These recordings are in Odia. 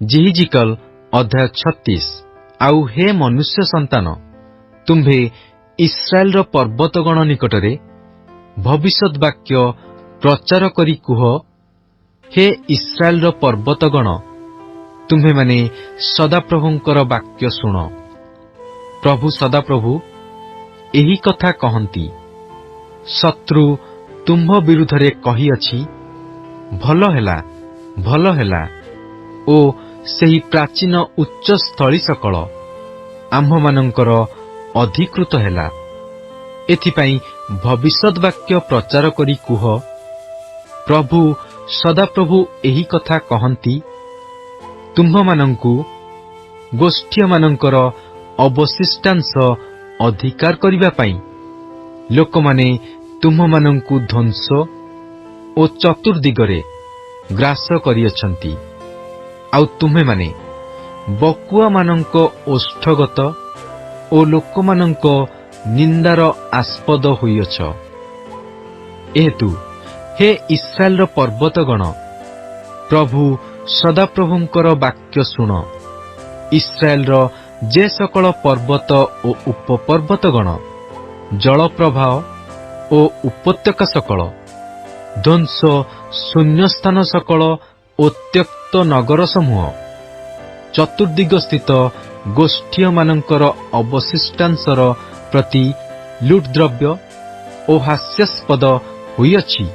जेहिजिकल अध्याय 36। आउ हे मनुष्य संतान, तुम्भे इस्राएल पर्वतगण निकटरे भविष्यत वाक्य प्रचार करी कुह, हे इस्राएल पर्वतगण, तुम्हे माने सदाप्रभुंकर वाक्य शुण। प्रभु सदाप्रभु एही कथा कहंती, शत्रु तुम्भ विरुद्धरे कहिअछि, भल हेला भल हेला, ओ सेही प्राचीन उच्च स्थली सकल आम्भमानंकर अधिकृत हेला। एथिपाई भविष्यत वाक्य प्रचार करी कुह, प्रभु सदाप्रभु एही कथा कहंती, तुम्भमानंकु गोष्ठीमानंकर अवशिष्टांश अधिकार करिबा पाई लोकमाने तुम्भमानंकु ध्वंस ओ चतुर्दिगरे ग्रास करिअछंती। आउ तुम्हे माने बकुआ मानंक ओष्ठगत ओ लोकमानंक निंदार आस्पद होइअछ। एहेतु हे इस्राएल पर्वतगण, प्रभु सदाप्रभुंकर वाक्य शुण। इस्राएल जे सकल पर्वत ओ उपपर्वतगण, जलप्रवाह ओ उपत्यका सकल, ध्वंस शून्यस्थान सकल ओ त्यक्त नगर समूह, चतुर्दिग स्थित गोष्ठीमानंकर अवशिष्टांशर प्रति लुटद्रव्य ओ हास्यास्पद होइअछि,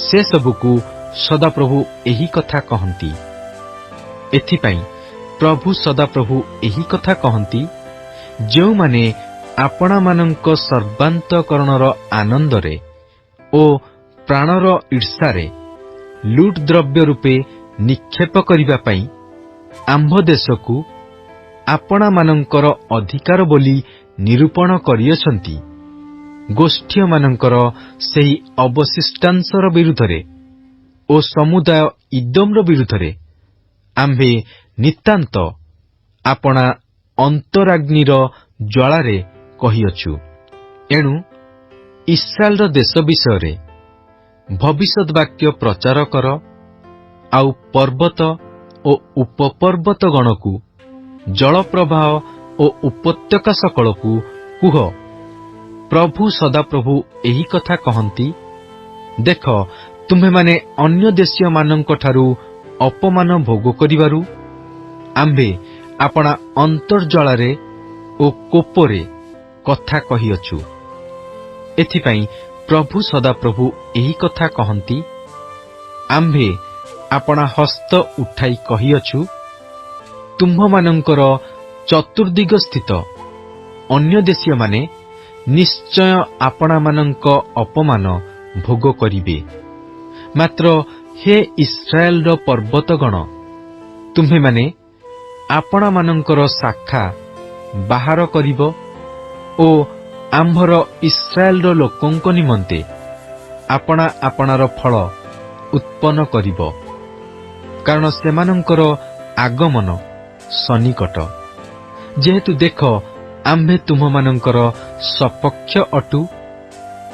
से सबुकु सदाप्रभु एही कथा कहंती। एथिपाई प्रभु सदाप्रभु एही कथा कहंती, जेउमाने आपणामानंक सर्वांतकरणर आनंदरे ओ प्राणर ईर्षारे लुट द्रव्य रूपे निक्षेप करिबा पाई आम्भ देशकु आपणामानंकर अधिकार बोली निरूपण करिअछंती, गोष्ठीमानंकर सेही अवशिष्टांशर विरुद्धरे ओ समुदाय इदोमर विरुद्धरे आम्भे नितांत आपणा अंतराग्निर ज्वालारे कहिअछु। एणु इस्राएल देश विषय भविष्यत वाक्य प्रचार कर, आउ पर्वत ओ उपपर्वत गणकु, जलप्रवाह ओ उपत्यका सकलकु कुह, प्रभु सदाप्रभु एही कथा कहंती, देख तुम्हे माने अन्य देशीय मानंक ठारू अपमान भोग करिबारु आम्भे आपणा अंतर्ज्वालारे ओ कोपरे कथा कहिअछु। एथिपाई प्रभु सदाप्रभु एही कथा कहंती, आम्भे आपणा हस्त उठाई कहिअछु, तुम्भमानंकर चतुर्दिग स्थित अन्य देशीय माने निश्चय आपणामानंक अपमान भोग करिबे। मात्र हे इस्राएल पर्वतगण, तुम्हे माने आपणामानंकर शाखा बाहर करिब ओ आम्भर इस्राएल लोकंक निमंते आपणा आपणार फल उत्पन्न करिब, कारण सेमानंकर आगमन सन्निकट। जेहेतु देख आम्भे तुम्हमानंकर सपक्ष अटु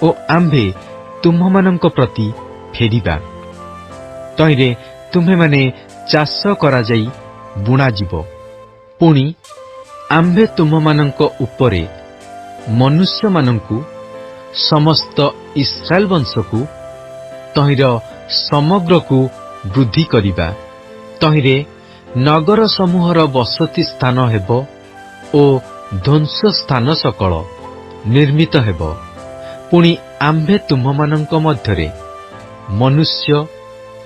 ओ आम्भे तुम्हमानंक प्रति फेरिबा। तहिरे तुम्हे माने चाष करा जाई बुणा जीव, पुणी आम्भे तुम्हमानंक उपरे मनुष्य मानंकु, समस्त इस्राएल वंशकु, तहिर समग्रकु वृद्धि करिबा। तहिरे नगर समूहर बसती स्थान हेब ओ ध्वंस स्थान सकल निर्मित हेब। पुणी आम्भे तुम्हमानंक मध्यरे मनुष्य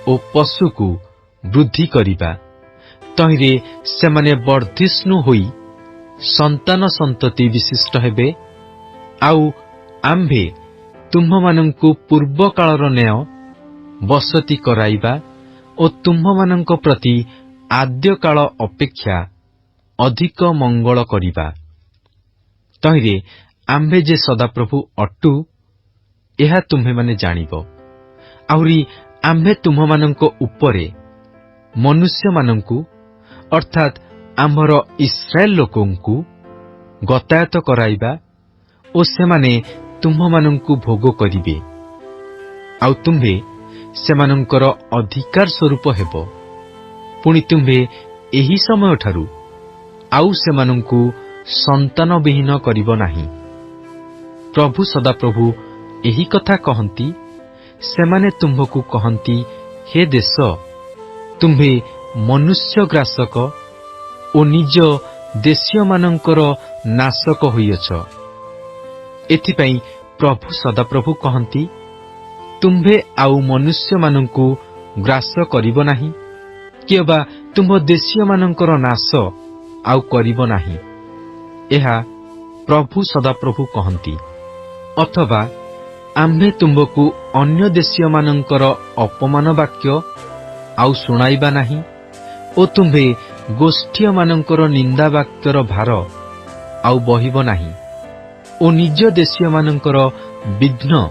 ओ पशुकु वृद्धि करिबा। तहिरे सेमाने वर्धिष्णु होई संतान संतति विशिष्ट हेबे। आउ आम्भे तुम्भमानंकु पूर्व कालर न्याय बसती कराइबा ओ तुम्भमानंक प्रति आद्य काल अपेक्षा अधिक मंगल करिबा। तहिरे आम्भे जे सदाप्रभु अटु, एहा तुम्हे माने जानिब। आउरी आम्भे तुम्भमानंक उपरे मनुष्य मानंकु, अर्थात आम्भर इस्राएल लोकंकु गतायत कराइबा ओ सेमाने तुम्भमानंकु भोग करिबे। आउ तुम्भे सेमानंकर अधिकार स्वरूप हेब। पुଣି तुम्भे एही समयठारु आउ सेमानंकु संतानविहीन करिब नाही। प्रभु सदाप्रभु एही कथा कहंती, सेमाने तुम्भकु कहंती, हे देश तुम्भे मनुष्य ग्रासक ओ निज देशीयमानंकर नाशक होइअछ। एथिपई प्रभु सदाप्रभु कहंती, तुम्भे आउ मनुष्यमानंकु ग्रास करिब नाही, किबा तुम देशीयमानंकर नाश आउ करिब नाही। एहा प्रभु सदाप्रभु कहंती। अथवा आम्भे तुम्बकु अन्य देशीयमानंकर अपमान वाक्य आउ सुनाइबा नाही, ओ तुम्भे गोष्ठीयमानंकर निंदा वाक्यर भार आउ बहिब नाही, ओ निज देशीयमानंकर विघ्न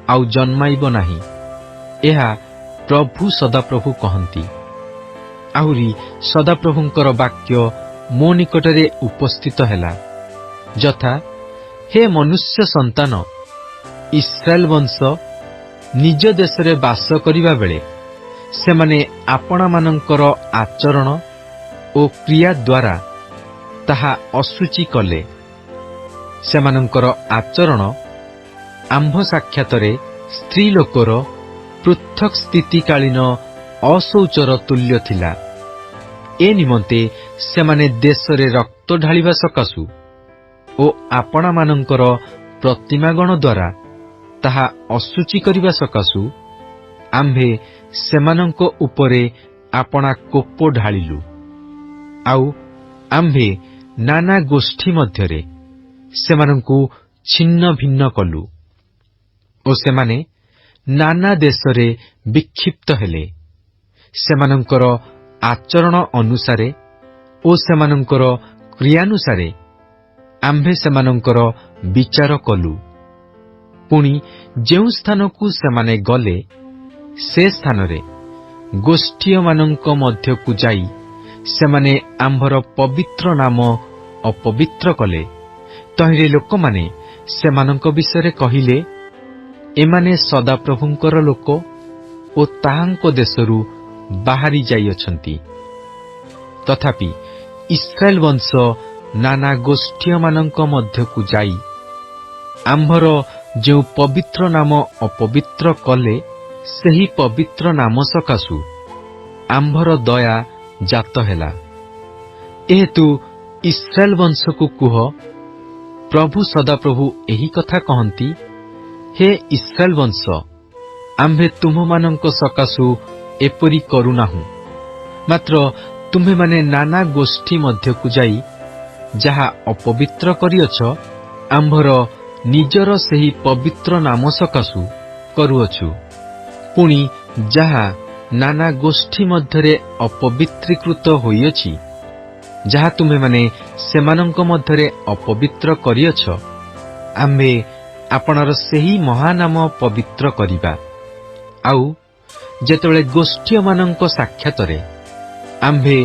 आउ जन्माइब नाही। एहा प्रभु सदाप्रभु कहंती। आहुरी सदाप्रभुंकर वाक्य मो निकटरे उपस्थित हैला, जथा हे मनुष्य संतान, इस्राएल वंश निज देशरे बास करिबा बेले सेमाने आपणा मानंकर आचरण ओ क्रिया द्वारा ताहा असुचि कले। सेमानंकर आचरण आंभ साक्षातरे स्त्री लोकर पृथक स्थितिकालीन असौचर तुल्य थिला। ए निमंते सेमाने देशरे रक्त ढालिबा सकाशु ओ आपणा मानंकर प्रतिमागण द्वारा ताहा असुचि करिबा सकाशु आम्भे सेमानंक उपरे आपणा कोप ढालिलु। आउ आम्भे नाना गोष्ठी मध्यरे सेमानंकु छिन्न भिन्न कलु ओ सेमाने नाना देशरे विक्षिप्त हेले। सेमानंकर आचरण अनुसारे ओ सेमानंकर क्रियानुसारे आम्भे सेमानंकर विचार कलु। पुणी जेउ स्थानकु सेमाने गले से स्थानरे गोष्ठीयमानंक मध्यकु जाई सेमाने आम्भर पवित्र नाम अपवित्र कले। तहिरे लोकमाने सेमानंक विषୟରେ कहिले, एमाने सदाप्रभुंकर लोक ओ ताहांको देशरू बाहारी जाइअछंती। तथापि इस्राएल वंश नाना गोष्ठीयमानंक मध्यकु जाई आम्भर जो पवित्र नाम अपवित्र कले, सेही पवित्र नाम सकाशु आम्भर दया जात हेला। एहेतु इस्राएल वंशकु कुह, प्रभु सदाप्रभु एही कथा कहंती, हे इस्राएल वंश, आम्भे तुममानंक सकाशु एपरि करुनाहु, मात्र तुम्हे माने नाना गोष्ठी मध्यकु जाई जाहा अपवित्र करिअछ आम्भर निजर सेही पवित्र नाम सकाशु करुअछु। पुणी जाहा नाना गोष्ठी मध्यरे अपवित्रीकृत होइअछि, जाहा तुम्हे माने सेमानंक मध्यरे अपवित्र करिअछ, आम्भे आपणर सेही महानाम पवित्र करिबा। आउ जेतेबेले गोष्ठीयमानंक साक्षातरे आम्भे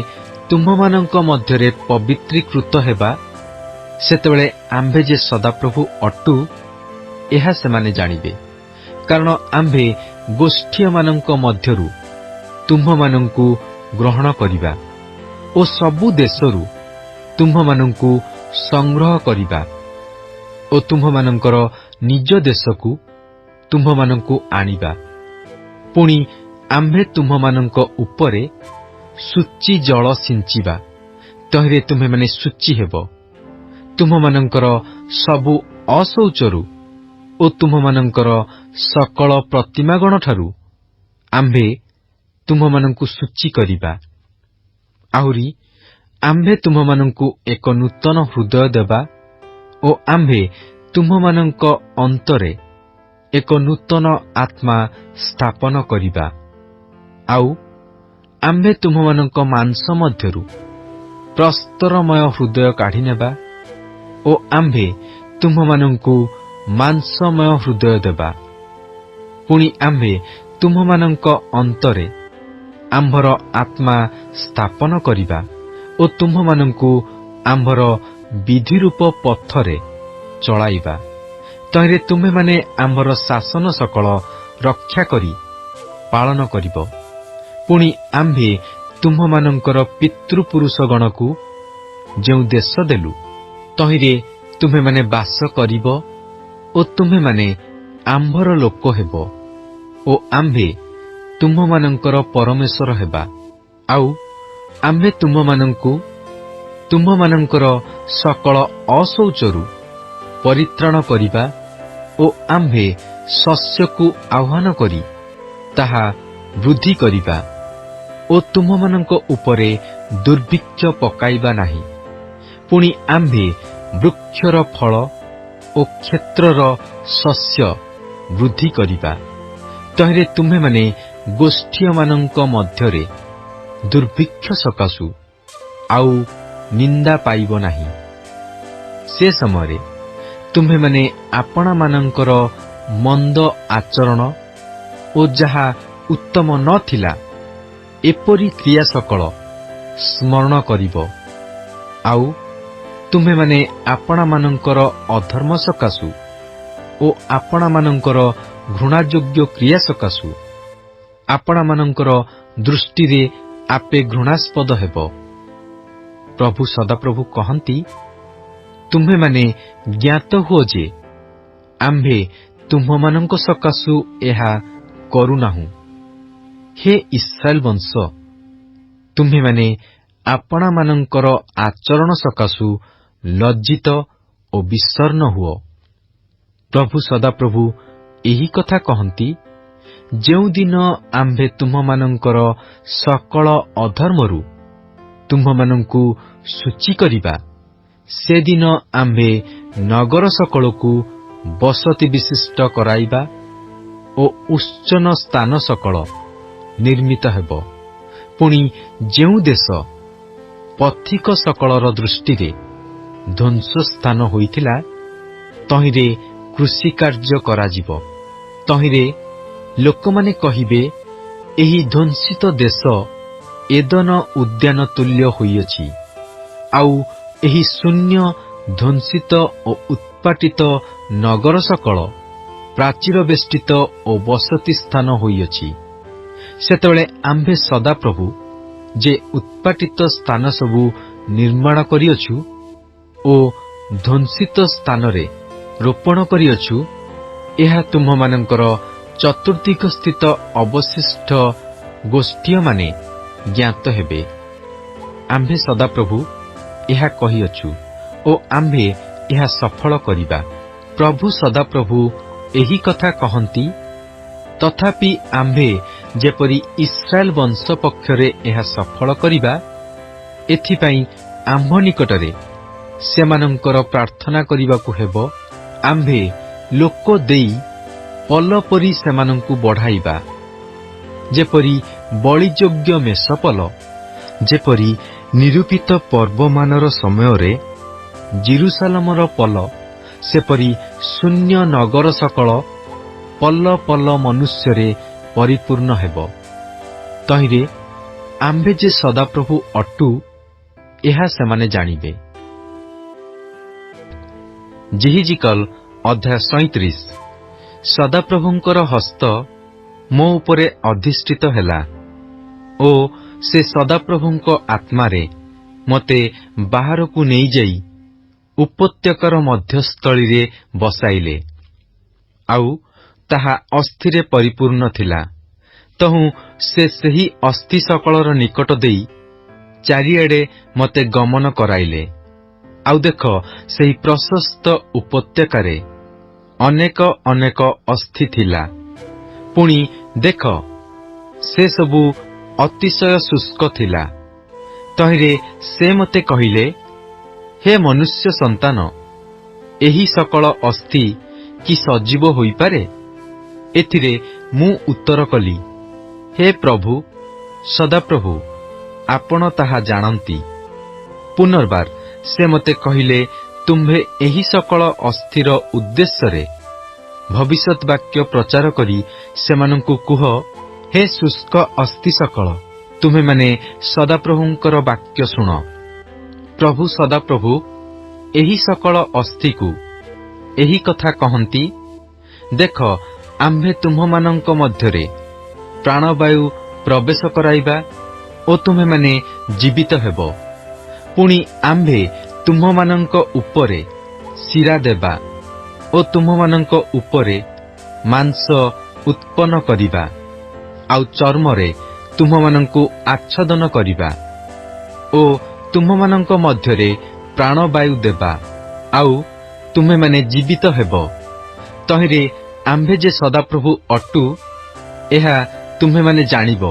तुम्हमानंक मध्यरे पवित्रीकृत हेबा, सेतेबेले आम्भे जे सदाप्रभु अटु एहा सेमाने जानिबे। कारण आम्भे गोष्ठीयमानंक मध्यरु तुम्हमानंकु ग्रहण करिबा ओ सबु देशरु तुम्हमानंकु संग्रह करिबा ओ तुम्हमानंकर निज देशकु तुम्हमानंकु आनिबा। पुणी आम्भे तुम्हमानंक उपरे सूची जल सिंचिबा, तहिरे तुम्हे माने सूची हेबो। तुम्हमानंकर सबु असौचरु ओ तुम्हमानंकर सकल प्रतिमागण ठारू आम्भे तुम्हमानंकु सूची करिबा। आहुरी आम्भे तुम्हमानंकु एक नूतन हृदय देबा ओ आम्भे तुम्हमानंक अंतरे एक नूतन आत्मा स्थापन करिबा। आउ आम्भे तुम्हमानंक मांस मध्यरु प्रस्तरमय हृदय काढी नेबा ओ आम्भे तुम्हमानंकु मांसमय हृदय देबा। पुणी आम्भे तुम्हमानंक अंतरे आम्भर आत्मा स्थापन करिबा ओ तुम्हमानंकु आम्भर विधिरूप पथरे चलाइबा। तहिरे तुम्हे माने आम्भर शासन सकल रक्षा करी पालन करिब। पुणी आम्भे ତୁମ୍ଭମାନଙ୍କର ପିତୃପୁରୁଷଗଣକୁ ଯେଉଁ ଦେଶ ଦେଲୁ, ତହିଁରେ ତୁମ୍ଭେମାନେ ବାସ କରିବ ଓ ତୁମ୍ଭେମାନେ ଆମ୍ଭର ଲୋକ ହେବ ଓ ଆମ୍ଭେ ତୁମ୍ଭମାନଙ୍କର ପରମେଶ୍ୱର ହେବା। ଆଉ ଆମ୍ଭେ ତୁମ୍ଭମାନଙ୍କୁ ତୁମ୍ଭମାନଙ୍କର ସକଳ ଅଶୌଚରୁ ପରିତ୍ରାଣ କରିବା ଓ ଆମ୍ଭେ ଶସ୍ୟକୁ ଆହ୍ୱାନ କରି ତାହା ବୃଦ୍ଧି କରିବା ଓ ତୁମ୍ଭମାନଙ୍କ ଉପରେ ଦୁର୍ଭିକ୍ଷ ପକାଇବା ନାହିଁ। ପୁଣି ଆମ୍ଭେ ବୃକ୍ଷର ଫଳ ଓ କ୍ଷେତ୍ରର ଶସ୍ୟ ବୃଦ୍ଧି କରିବା। ତହିଁରେ ତୁମ୍ଭେମାନେ ଗୋଷ୍ଠୀୟମାନଙ୍କ ମଧ୍ୟରେ ଦୁର୍ଭିକ୍ଷ ସକାଶୁ ଆଉ ନିନ୍ଦା ପାଇବ ନାହିଁ। ସେ ସମୟରେ ତୁମ୍ଭେମାନେ ଆପଣାମାନଙ୍କର ମନ୍ଦ ଆଚରଣ ଓ ଯାହା ଉତ୍ତମ ନ ଥିଲା ଏପରି କ୍ରିୟା ସକଳ ସ୍ମରଣ କରିବ। ଆଉ ତୁମ୍ଭେମାନେ ଆପଣାମାନଙ୍କର ଅଧର୍ମ ସକାଶୁ ଓ ଆପଣାମାନଙ୍କର ଘୃଣାଯୋଗ୍ୟ କ୍ରିୟା ସକାଶୁ ଆପଣାମାନଙ୍କର ଦୃଷ୍ଟିରେ ଆପେ ଘୃଣାସ୍ପଦ ହେବ। ପ୍ରଭୁ ସଦାପ୍ରଭୁ କହନ୍ତି, ତୁମ୍ଭେମାନେ ଜ୍ଞାତ ହୁଅ ଯେ ଆମ୍ଭେ ତୁମ୍ଭମାନଙ୍କ ସକାଶୁ ଏହା କରୁନାହୁଁ। ହେ ଇସ୍ରାଏଲ ବଂଶ, ତୁମ୍ଭେମାନେ ଆପଣାମାନଙ୍କର ଆଚରଣ ସକାଶୁ ଲଜ୍ଜିତ ଓ ବିଷର୍ଣ୍ଣ ହୁଅ। ପ୍ରଭୁ ସଦାପ୍ରଭୁ ଏହି କଥା କହନ୍ତି, ଯେଉଁଦିନ ଆମ୍ଭେ ତୁମ୍ଭମାନଙ୍କର ସକଳ ଅଧର୍ମରୁ ତୁମ୍ଭମାନଙ୍କୁ ସୂଚୀ କରିବା, ସେଦିନ ଆମ୍ଭେ ନଗର ସକଳକୁ ବସତି ବିଶିଷ୍ଟ କରାଇବା ଓ ଉଚ୍ଚନ ସ୍ଥାନ ସକଳ ନିର୍ମିତ ହେବ। ପୁଣି ଯେଉଁ ଦେଶ ପଥିକ ସକଳର ଦୃଷ୍ଟିରେ ଧ୍ୱଂସସ୍ଥାନ ହୋଇଥିଲା, ତହିଁରେ କୃଷିକାର୍ଯ୍ୟ କରାଯିବ। ତହିଁରେ ଲୋକମାନେ କହିବେ, ଏହି ଧ୍ୱଂସିତ ଦେଶ ଏଦନ ଉଦ୍ୟାନ ତୁଲ୍ୟ ହୋଇଅଛି। ଆଉ ଏହି ଶୂନ୍ୟ ଧ୍ୱଂସିତ ଓ ଉତ୍ପାଟିତ ନଗର ସକଳ ପ୍ରାଚୀର ବେଷ୍ଟିତ ଓ ବସତି ସ୍ଥାନ ହୋଇଅଛି। ସେତେବେଳେ ଆମ୍ଭେ ସଦାପ୍ରଭୁ ଯେ ଉତ୍ପାଟିତ ସ୍ଥାନ ସବୁ ନିର୍ମାଣ କରିଅଛୁ ଓ ଧ୍ୱଂସିତ ସ୍ଥାନରେ ରୋପଣ କରିଅଛୁ, ଏହା ତୁମ୍ଭମାନଙ୍କର ଚତୁର୍ଦ୍ଦିଗ ସ୍ଥିତ ଅବଶିଷ୍ଟ ଗୋଷ୍ଠୀୟମାନେ ଜ୍ଞାତ ହେବେ। ଆମ୍ଭେ ସଦାପ୍ରଭୁ ଏହା କହିଅଛୁ ଓ ଆମ୍ଭେ ଏହା ସଫଳ କରିବା। ପ୍ରଭୁ ସଦାପ୍ରଭୁ ଏହି କଥା କହନ୍ତି, ତଥାପି ଆମ୍ଭେ ଯେପରି ଇସ୍ରାଏଲ ବଂଶ ପକ୍ଷରେ ଏହା ସଫଳ କରିବା, ଏଥିପାଇଁ ଆମ୍ଭ ନିକଟରେ ସେମାନଙ୍କର ପ୍ରାର୍ଥନା କରିବାକୁ ହେବ। ଆମ୍ଭେ ଲୋକ ଦେଇ ପଲ ପରି ସେମାନଙ୍କୁ ବଢ଼ାଇବା, ଯେପରି ବଳିଯୋଗ୍ୟ ମେଷପଲ, ଯେପରି ନିରୂପିତ ପର୍ବମାନର ସମୟରେ ଜିରୁସାଲମର ପଲ, ସେପରି ଶୂନ୍ୟ ନଗର ସକଳ ପଲ ପଲ ମନୁଷ୍ୟରେ ପରିପୂର୍ଣ୍ଣ ହେବ। ତହିଁରେ ଆମ୍ଭେ ଯେ ସଦାପ୍ରଭୁ ଅଟୁ, ଏହା ସେମାନେ ଜାଣିବେ। ଜିହିଜିକଲ ଅଧ୍ୟାୟ 37। ସଦାପ୍ରଭୁଙ୍କର ହସ୍ତ ମୋ ଉପରେ ଅଧିଷ୍ଠିତ ହେଲା ଓ ସେ ସଦାପ୍ରଭୁଙ୍କ ଆତ୍ମାରେ ମୋତେ ବାହାରକୁ ନେଇଯାଇ ଉପତ୍ୟକାର ମଧ୍ୟସ୍ଥଳୀରେ ବସାଇଲେ। ଆଉ ତାହା ଅସ୍ଥିରେ ପରିପୂର୍ଣ୍ଣ ଥିଲା। ତହୁଁ ସେ ସେହି ଅସ୍ଥି ସକଳର ନିକଟ ଦେଇ ଚାରିଆଡ଼େ ମୋତେ ଗମନ କରାଇଲେ। ଆଉ ଦେଖ, ସେହି ପ୍ରଶସ୍ତ ଉପତ୍ୟକାରେ ଅନେକ ଅନେକ ଅସ୍ଥି ଥିଲା। ପୁଣି ଦେଖ, ସେ ସବୁ ଅତିଶୟ ଶୁଷ୍କ ଥିଲା। ତହିଁରେ ସେ ମୋତେ କହିଲେ, ହେ ମନୁଷ୍ୟ ସନ୍ତାନ, ଏହି ସକଳ ଅସ୍ଥି କି ସଜୀବ ହୋଇପାରେ? ଏଥିରେ ମୁଁ ଉତ୍ତର କଲି, ହେ ପ୍ରଭୁ ସଦାପ୍ରଭୁ, ଆପଣ ତାହା ଜାଣନ୍ତି। ପୁନର୍ବାର ସେ ମୋତେ କହିଲେ, ତୁମ୍ଭେ ଏହି ସକଳ ଅସ୍ଥିର ଉଦ୍ଦେଶ୍ୟରେ ଭବିଷ୍ୟତ ବାକ୍ୟ ପ୍ରଚାର କରି ସେମାନଙ୍କୁ କୁହ, ହେ ଶୁଷ୍କ ଅସ୍ଥି ସକଳ, ତୁମ୍ଭେମାନେ ସଦାପ୍ରଭୁଙ୍କର ବାକ୍ୟ ଶୁଣ। ପ୍ରଭୁ ସଦାପ୍ରଭୁ ଏହି ସକଳ ଅସ୍ଥିକୁ ଏହି କଥା କହନ୍ତି, ଦେଖ, ଆମ୍ଭେ ତୁମ୍ଭମାନଙ୍କ ମଧ୍ୟରେ ପ୍ରାଣବାୟୁ ପ୍ରବେଶ କରାଇବା ଓ ତୁମେମାନେ ଜୀବିତ ହେବ। ପୁଣି ଆମ୍ଭେ ତୁମ୍ଭମାନଙ୍କ ଉପରେ ଶିରା ଦେବା ଓ ତୁମ୍ଭମାନଙ୍କ ଉପରେ ମାଂସ ଉତ୍ପନ୍ନ କରିବା, ଆଉ ଚର୍ମରେ ତୁମ୍ଭମାନଙ୍କୁ ଆଚ୍ଛାଦନ କରିବା ଓ ତୁମ୍ଭମାନଙ୍କ ମଧ୍ୟରେ ପ୍ରାଣବାୟୁ ଦେବା, ଆଉ ତୁମେମାନେ ଜୀବିତ ହେବ। ତହିଁରେ ଆମ୍ଭେ ଯେ ସଦାପ୍ରଭୁ ଅଟୁ, ଏହା ତୁମେମାନେ ଜାଣିବ।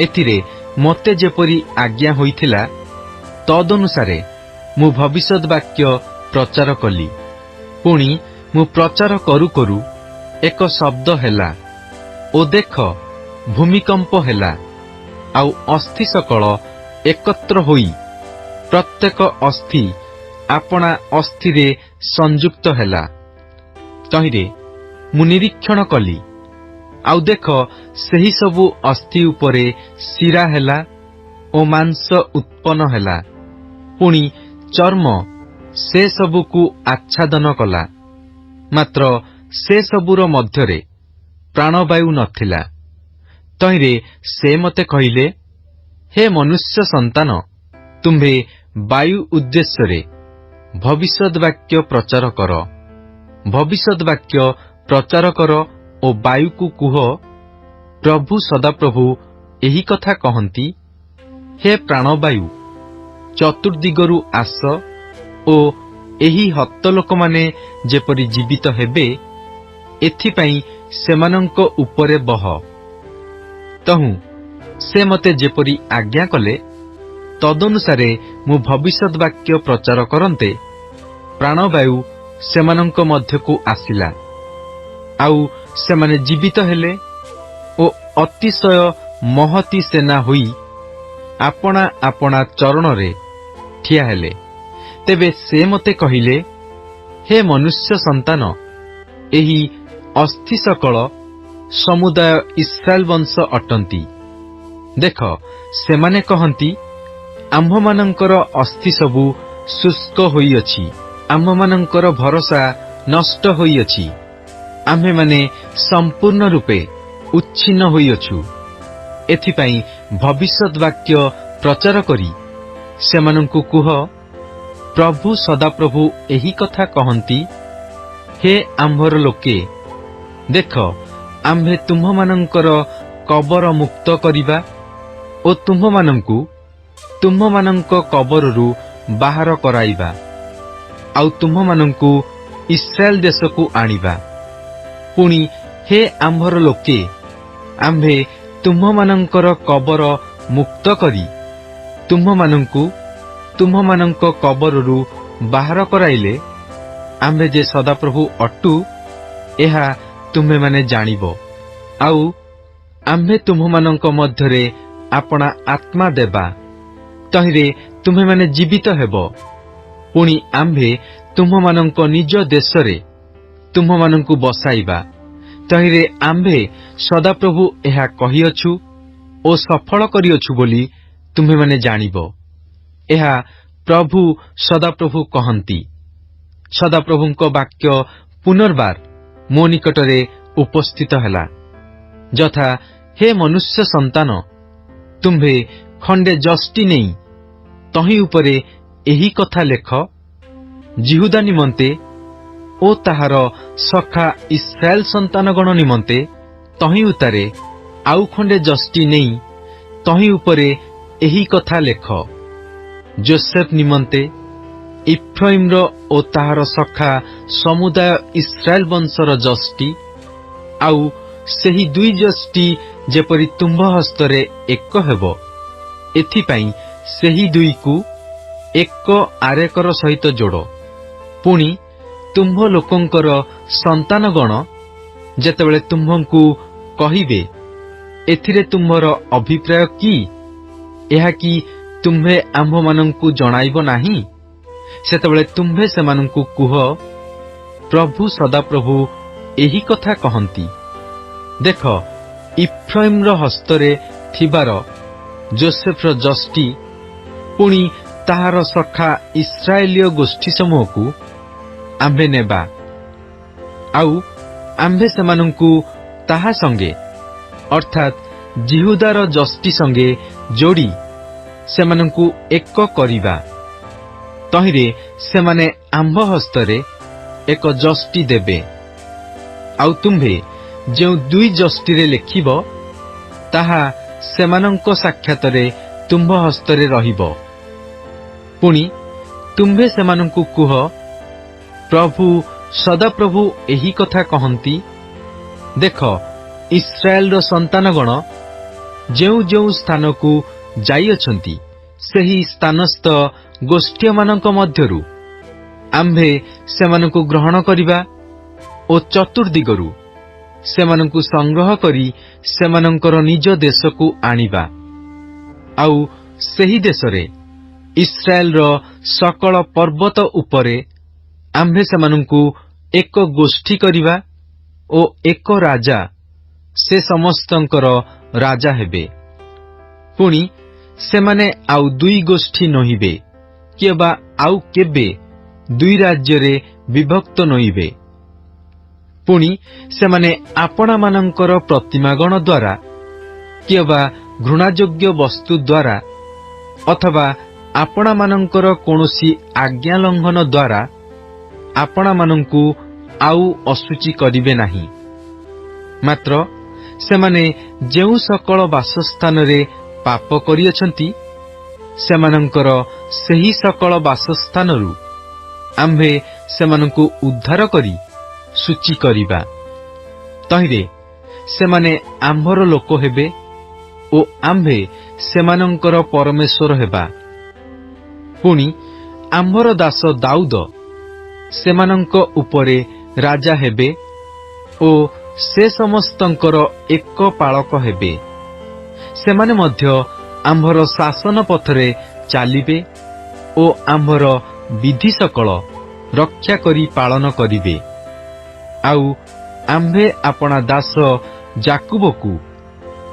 ଏଥିରେ ମୋତେ ଯେପରି ଆଜ୍ଞା ହୋଇଥିଲା, ତଦନୁସାରେ ମୁଁ ଭବିଷ୍ୟତ ବାକ୍ୟ ପ୍ରଚାର କଲି। ପୁଣି ମୁଁ ପ୍ରଚାର କରୁ କରୁ ଏକ ଶବ୍ଦ ହେଲା, ଓ ଦେଖ ଭୂମିକମ୍ପ ହେଲା, ଆଉ ଅସ୍ଥି ସକଳ ଏକତ୍ର ହୋଇ ପ୍ରତ୍ୟେକ ଅସ୍ଥି ଆପଣା ଅସ୍ଥିରେ ସଂଯୁକ୍ତ ହେଲା। ତହିଁରେ ମୁଁ ନିରୀକ୍ଷଣ କଲି, ଆଉ ଦେଖ ସେହି ସବୁ ଅସ୍ଥି ଉପରେ ଶିରା ହେଲା ଓ ମାଂସ ଉତ୍ପନ୍ନ ହେଲା। ପୁଣି ଚର୍ମ ସେ ସବୁକୁ ଆଚ୍ଛାଦନ କଲା, ମାତ୍ର ସେ ସବୁର ମଧ୍ୟରେ ପ୍ରାଣବାୟୁ ନଥିଲା। ତହିଁରେ ସେ ମୋତେ କହିଲେ, ହେ ମନୁଷ୍ୟ ସନ୍ତାନ, ତୁମ୍ଭେ ବାୟୁ ଉଦ୍ଦେଶ୍ୟରେ ଭବିଷ୍ୟତ ବାକ୍ୟ ପ୍ରଚାର କର। ଭବିଷ୍ୟତ ବାକ୍ୟ ପ୍ରଚାର କର ଓ ବାୟୁକୁ କୁହ, ପ୍ରଭୁ ସଦାପ୍ରଭୁ ଏହି କଥା କହନ୍ତି, ହେ ପ୍ରାଣବାୟୁ, ଚତୁର୍ଦିଗରୁ ଆସ ଓ ଏହି ହତ ଲୋକମାନେ ଯେପରି ଜୀବିତ ହେବେ, ଏଥିପାଇଁ ସେମାନଙ୍କ ଉପରେ ବହ। ତହୁଁ ସେ ମୋତେ ଯେପରି ଆଜ୍ଞା କଲେ, ତଦନୁସାରେ ମୁଁ ଭବିଷ୍ୟତ ବାକ୍ୟ ପ୍ରଚାର କରନ୍ତେ ପ୍ରାଣବାୟୁ ସେମାନଙ୍କ ମଧ୍ୟକୁ ଆସିଲା, ଆଉ ସେମାନେ ଜୀବିତ ହେଲେ ଓ ଅତିଶୟ ମହତୀ ସେନା ହୋଇ ଆପଣା ଆପଣା ଚରଣରେ ଠିଆ ହେଲେ। ତେବେ ସେ ମୋତେ କହିଲେ, ହେ ମନୁଷ୍ୟ ସନ୍ତାନ, ଏହି ଅସ୍ଥି ସକଳ ସମୁଦାୟ ଇସ୍ରାଏଲ ବଂଶ ଅଟନ୍ତି। ଦେଖ, ସେମାନେ କହନ୍ତି, ଆମ୍ଭମାନଙ୍କର ଅସ୍ଥି ସବୁ ଶୁଷ୍କ ହୋଇଅଛି, ଆମ୍ଭମାନଙ୍କର ଭରସା ନଷ୍ଟ ହୋଇଅଛି, ଆମ୍ଭେମାନେ ସମ୍ପୂର୍ଣ୍ଣ ରୂପେ ଉଚ୍ଛିନ୍ନ ହୋଇଅଛୁ। ଏଥିପାଇଁ ଭବିଷ୍ୟତ ବାକ୍ୟ ପ୍ରଚାର କରି ସେମାନଙ୍କୁ କୁହ, ପ୍ରଭୁ ସଦାପ୍ରଭୁ ଏହି କଥା କହନ୍ତି, ହେ ଆମ୍ଭର ଲୋକେ, ଦେଖ, ଆମ୍ଭେ ତୁମ୍ଭମାନଙ୍କର କବର ମୁକ୍ତ କରିବା ଓ ତୁମ୍ଭମାନଙ୍କୁ ତୁମ୍ଭମାନଙ୍କ କବରରୁ ବାହାର କରାଇବା, ଆଉ ତୁମ୍ଭମାନଙ୍କୁ ଇସ୍ରାଏଲ ଦେଶକୁ ଆଣିବା। ପୁଣି ହେ ଆମ୍ଭର ଲୋକେ, ଆମ୍ଭେ ତୁମ୍ଭମାନଙ୍କର କବର ମୁକ୍ତ କରି ତୁମ୍ଭମାନଙ୍କୁ ତୁମ୍ଭମାନଙ୍କ କବରରୁ ବାହାର କରାଇଲେ ଆମ୍ଭେ ଯେ ସଦାପ୍ରଭୁ ଅଟୁ, ଏହା ତୁମ୍ଭେମାନେ ଜାଣିବ। ଆଉ ଆମ୍ଭେ ତୁମ୍ଭମାନଙ୍କ ମଧ୍ୟରେ ଆପଣା ଆତ୍ମା ଦେବା, ତହିଁରେ ତୁମ୍ଭେମାନେ ଜୀବିତ ହେବ। ପୁଣି ଆମ୍ଭେ ତୁମ୍ଭମାନଙ୍କ ନିଜ ଦେଶରେ ତୁମ୍ଭମାନଙ୍କୁ ବସାଇବା, ତହିଁରେ ଆମ୍ଭେ ସଦାପ୍ରଭୁ ଏହା କହିଅଛୁ ଓ ସଫଳ କରିଅଛୁ ବୋଲି ତୁମ୍ଭେମାନେ ଜାଣିବ। ଏହା ପ୍ରଭୁ ସଦାପ୍ରଭୁ କହନ୍ତି। ସଦାପ୍ରଭୁଙ୍କ ବାକ୍ୟ ପୁନର୍ବାର ମୋ ନିକଟରେ ଉପସ୍ଥିତ ହେଲା, ଯଥା, ହେ ମନୁଷ୍ୟ ସନ୍ତାନ, ତୁମ୍ଭେ ଖଣ୍ଡେ ଯଷ୍ଟି ନେଇ ତହିଁ ଉପରେ ଏହି କଥା ଲେଖ, ଜିହୁଦା ନିମନ୍ତେ ଓ ତାହାର ସଖା ଇସ୍ରାଏଲ ସନ୍ତାନଗଣ ନିମନ୍ତେ ତହିଁ ଉତ୍ତାରେ ଆଉ ଖଣ୍ଡେ ଯଷ୍ଟି ନେଇ ତହିଁ ଉପରେ ଏହି କଥା ଲେଖ, ଯୋସେଫ ନିମନ୍ତେ ଇଫ୍ରାଇମର ଓ ତାହାର ସଖା ସମୁଦାୟ ଇସ୍ରାଏଲ ବଂଶର ଯଷ୍ଟି, ଆଉ ସେହି ଦୁଇ ଯଷ୍ଟି ଯେପରି ତୁମ୍ଭ ହସ୍ତରେ ଏକ ହେବ, ଏଥିପାଇଁ ସେହି ଦୁଇକୁ ଏକ ଆରେକର ସହିତ ଯୋଡ଼। ପୁଣି ତୁମ୍ଭ ଲୋକଙ୍କର ସନ୍ତାନଗଣ ଯେତେବେଳେ ତୁମ୍ଭଙ୍କୁ କହିବେ, ଏଥିରେ ତୁମ୍ଭର ଅଭିପ୍ରାୟ କି? ଏହା କି ତୁମ୍ଭେ ଆମ୍ଭମାନଙ୍କୁ ଜଣାଇବ ନାହିଁ? ସେତେବେଳେ ତୁମ୍ଭେ ସେମାନଙ୍କୁ କୁହ, ପ୍ରଭୁ ସଦାପ୍ରଭୁ ଏହି କଥା କହନ୍ତି, ଦେଖ, ଇଫ୍ରାଇମର ହସ୍ତରେ ଥିବାର ଯୋସେଫର ଯଷ୍ଟି, ପୁଣି ତାହାର ସଖା ଇସ୍ରାଏଲୀୟ ଗୋଷ୍ଠୀ ସମୂହକୁ ଆମ୍ଭେ ନେବା, ଆଉ ଆମ୍ଭେ ସେମାନଙ୍କୁ ତାହା ସଙ୍ଗେ ଅର୍ଥାତ୍ ଜିହୁଦାର ଯଷ୍ଟି ସଙ୍ଗେ जोड़ी सेमानंकु एक करिबा। तहिरे सेमाने आंभ हस्तरे एक जष्टि देबे। आउ तुम्भे जेउ दुई जष्टिरे लेखिब ताहा सेमानंको साक्षातरे तुम्भ हस्तरे रहिब। पुणी तुम्भे सेमानंकु कुह, प्रभु सदाप्रभु एही कथा कहंती, देख इस्राएल रो संतानगण जेउ जेउ स्थानकु जाइअछंती सेही स्थानस्थ गोष्ठी मानक मध्यरु आम्भे सेमानंकु ग्रहण करिबा ओ चतुर्दिगरु सेमानंकु संग्रह करी सेमानंकर निज देशकु आनिबा। आउ सेही देशरे इस्राएल रो सकल पर्वत उपरे आम्भे सेमानंकु एक गोष्ठी करिबा ओ एक राजा से समस्तंकर राजा हेबे। पुणी सेमाने आउ दुई गोष्ठी नहिबे किबा आउ केबे दुई राज्ୟରେ विभक्त नहिबे। पुणी सेमाने आपणा मानंकर प्रतिमागण द्वारा किबा घृणायोग्य वस्तु द्वारा अथवा आपणा मानंकर कोनोसी आज्ञा लंघन द्वारा आपणा मानंकु आउ असुचि करिबे नाही। मात्र सेमाने जेउ सकल वासस्थान रे पाप करियछंती सेमानंकर सेही सकल वासस्थानरु आम्भे सेमानंकु उद्धार करी सूची करिबा। तहिरे सेमाने आम्भर लोक हेबे ओ आम्भे सेमानंकर परमेश्वर हेबा। पुणी आम्भर दास दाऊद सेमानंक उपरे राजा हेबे ओ से समस्तंकर एक पालक हेबे। सेमाने मध्य आम्भर शासन पथरे चालिबे ओ आम्भर विधि सकल रक्षा करी पालन करिबे। आउ आम्भे आपणा दास जाकुबकु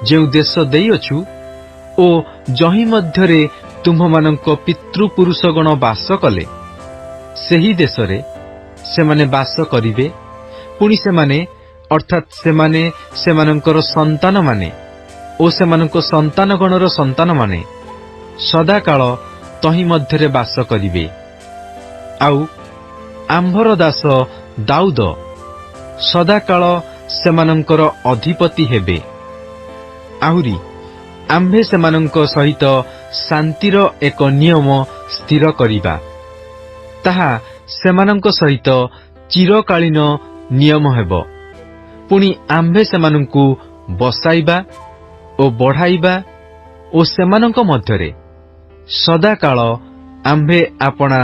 जेउ देश देइअछु ओ जही मध्यरे तुम्हमानंक पितृपुरुषगण वास कले सेही देशरे सेमाने वास करिबे। पुणी सेमाने अर्थात सेमाने सेमानंकर संतान माने ओ सेमानंक संतानगणर संतान माने सदाकाल तही मध्यरे वास करिबे। आउ आम्भर दास दाऊद सदाकाल सेमानंकर अधिपति हेबे। आहुरी आम्भे सेमानंक सहित शांतिर एक नियम स्थिर करिबा। ताहा सेमानंक सहित चिरकालीन नियम हेबो। पुणी आम्भे सेमानंकु बसाइबा ओ बढ़ाइबा ओ सेमानंक मध्यरे सदाकाल आम्भे आपणा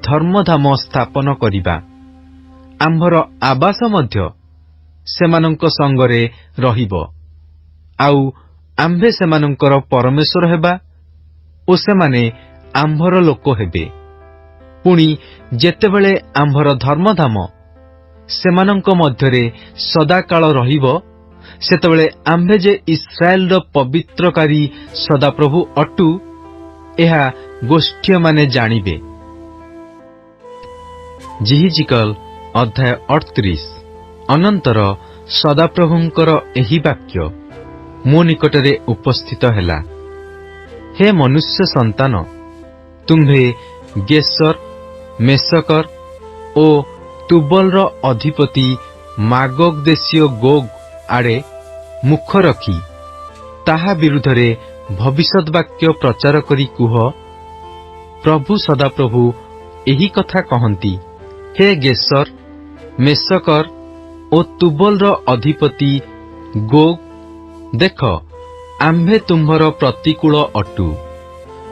धर्मधाम स्थापन करिबा। आम्भर आवास मध्य सेमानंक संगरे रहिबो। आउ आम्भे सेमानंकर परमेश्वर हेबा ओ सेमाने आम्भर लोक हेबे। पुणी जेतेबेले आम्भर धर्मधाम सेमानंक मध्यरे सदाकाल रहिबो सेतेबेले आम्भे जे इस्राएल रो पवित्रकारी सदाप्रभु अटु एहा गोष्ठी माने जानिबे। जिहिजिकल अध्याय 38। अनंतर सदाप्रभुंकर एही वाक्य मो निकटरे उपस्थित हेला, हे मनुष्य संतान, तुम्भे गेसर मेसकर ओ तुबल रो अधिपति मागोग देशीय गोग आड़े मुख रखी ताहा विरुद्धरे भविष्यत वाक्य प्रचार करी कुह, प्रभु सदाप्रभु एही कथा कहंती, हे गेसर मेसकर ओ तुबल रो अधिपति गोग, देख आम्भे तुम्भर प्रतिकूल अटु।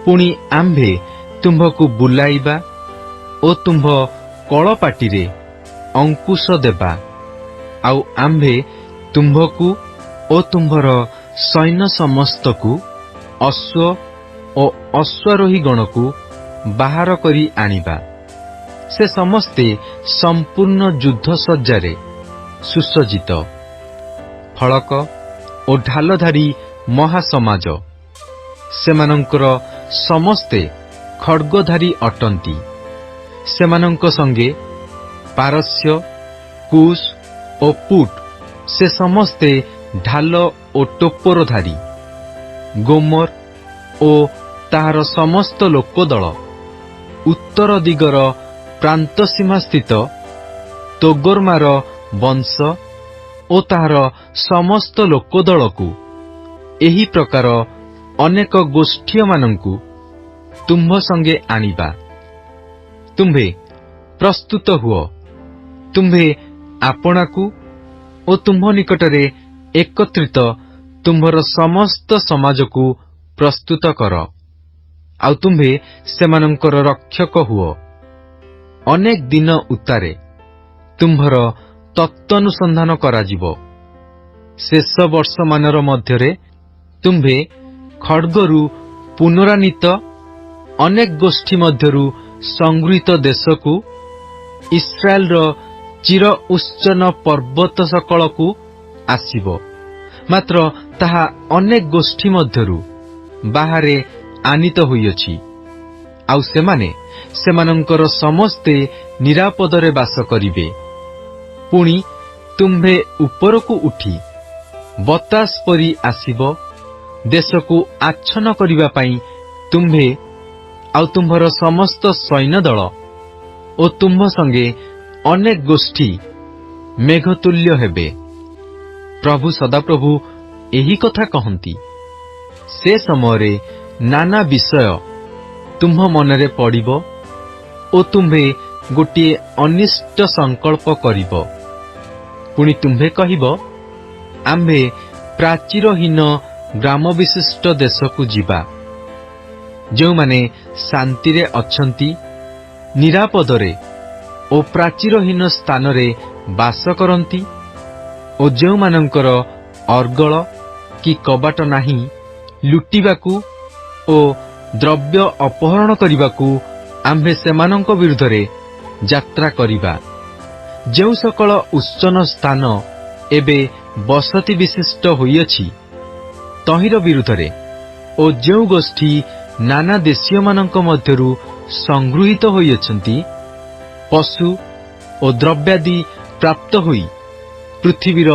पुणी आम्भे तुम्भकु बुलाइबा ओ तुम्भ कलपाटिरे अंकुश देबा। आउ आम्भे तुम्भकु ओ तुम्भर सैन्य समस्तकु अश्व ओ अश्वारोही गणकु बाहर करी आनिबा। से समस्ते संपूर्ण युद्ध सज्जारे सुसज्जित, फलक ओ ढालधारी महासमाज सेमानंकर समस्ते खड्गधारी अटंती। सेमानंक संगे पारस्य कुश ओ पुट से समस्ते ढाल ओ टोपरधारी, गोमर ଓ ତାହାର ସମସ୍ତ ଲୋକଦଳ ଉତ୍ତର ଦିଗର ପ୍ରାନ୍ତସୀମା ସ୍ଥିତ ତୋଗର୍ମାର ବଂଶ ଓ ତାହାର ସମସ୍ତ ଲୋକଦଳକୁ, ଏହି ପ୍ରକାର ଅନେକ ଗୋଷ୍ଠୀୟମାନଙ୍କୁ ତୁମ୍ଭ ସଙ୍ଗେ ଆଣିବା। ତୁମ୍ଭେ ପ୍ରସ୍ତୁତ ହୁଅ, ତୁମ୍ଭେ ଆପଣାକୁ ଓ ତୁମ୍ଭ ନିକଟରେ ଏକତ୍ରିତ ତୁମ୍ଭର ସମସ୍ତ ସମାଜକୁ ପ୍ରସ୍ତୁତ କର, ଆଉ ତୁମ୍ଭେ ସେମାନଙ୍କର ରକ୍ଷକ ହୁଅ। ଅନେକ ଦିନ ଉତ୍ତାରେ ତୁମ୍ଭର ତତ୍ତ୍ୱାନୁସନ୍ଧାନ କରାଯିବ। ଶେଷ ବର୍ଷମାନର ମଧ୍ୟରେ ତୁମ୍ଭେ ଖଡ୍ଗରୁ ପୁନରାନୀତ ଅନେକ ଗୋଷ୍ଠୀ ମଧ୍ୟରୁ ସଂଗୃହୀତ ଦେଶକୁ, ଇସ୍ରାଏଲର ଚିର ଉଚ୍ଚନ ପର୍ବତ ସକଳକୁ ଆସିବ। ମାତ୍ର ତାହା ଅନେକ ଗୋଷ୍ଠୀ ମଧ୍ୟରୁ ବାହାରେ ଆନିତ ହୋଇଅଛି, ଆଉ ସେମାନେ ସେମାନଙ୍କର ସମସ୍ତେ ନିରାପଦରେ ବାସ କରିବେ। ପୁଣି ତୁମ୍ଭେ ଉପରକୁ ଉଠି ବତାସ ପରି ଆସିବ। ଦେଶକୁ ଆଚ୍ଛନ୍ନ କରିବା ପାଇଁ ତୁମ୍ଭେ ଆଉ ତୁମ୍ଭର ସମସ୍ତ ସୈନ୍ୟଦଳ ଓ ତୁମ୍ଭ ସଙ୍ଗେ ଅନେକ ଗୋଷ୍ଠୀ ମେଘତୁଲ୍ୟ ହେବେ। ପ୍ରଭୁ ସଦାପ୍ରଭୁ ଏହି କଥା କହନ୍ତି। ସେ ସମୟରେ ନାନା ବିଷୟ ତୁମ୍ଭ ମନରେ ପଡ଼ିବ ଓ ତୁମ୍ଭେ ଗୋଟିଏ ଅନିଷ୍ଟ ସଂକଳ୍ପ କରିବ। ପୁଣି ତୁମ୍ଭେ କହିବ, ଆମ୍ଭେ ପ୍ରାଚୀରହୀନ ଗ୍ରାମବିଶିଷ୍ଟ ଦେଶକୁ ଯିବା। ଯେଉଁମାନେ ଶାନ୍ତିରେ ଅଛନ୍ତି, ନିରାପଦରେ ଓ ପ୍ରାଚୀରହୀନ ସ୍ଥାନରେ ବାସ କରନ୍ତି ଓ ଯେଉଁମାନଙ୍କର ଅର୍ଗଳ କି କବାଟ ନାହିଁ, ଲୁଟିବାକୁ ଓ ଦ୍ରବ୍ୟ ଅପହରଣ କରିବାକୁ ଆମ୍ଭେ ସେମାନଙ୍କ ବିରୁଦ୍ଧରେ ଯାତ୍ରା କରିବା। ଯେଉଁ ସକଳ ଉଚ୍ଚନ ସ୍ଥାନ ଏବେ ବସତି ବିଶିଷ୍ଟ ହୋଇଅଛି, ତହିଁର ବିରୁଦ୍ଧରେ ଓ ଯେଉଁ ଗୋଷ୍ଠୀ ନାନା ଦେଶୀୟମାନଙ୍କ ମଧ୍ୟରୁ ସଂଗୃହୀତ ହୋଇଅଛନ୍ତି, ପଶୁ ଓ ଦ୍ରବ୍ୟାଦି ପ୍ରାପ୍ତ ହୋଇ ପୃଥିବୀର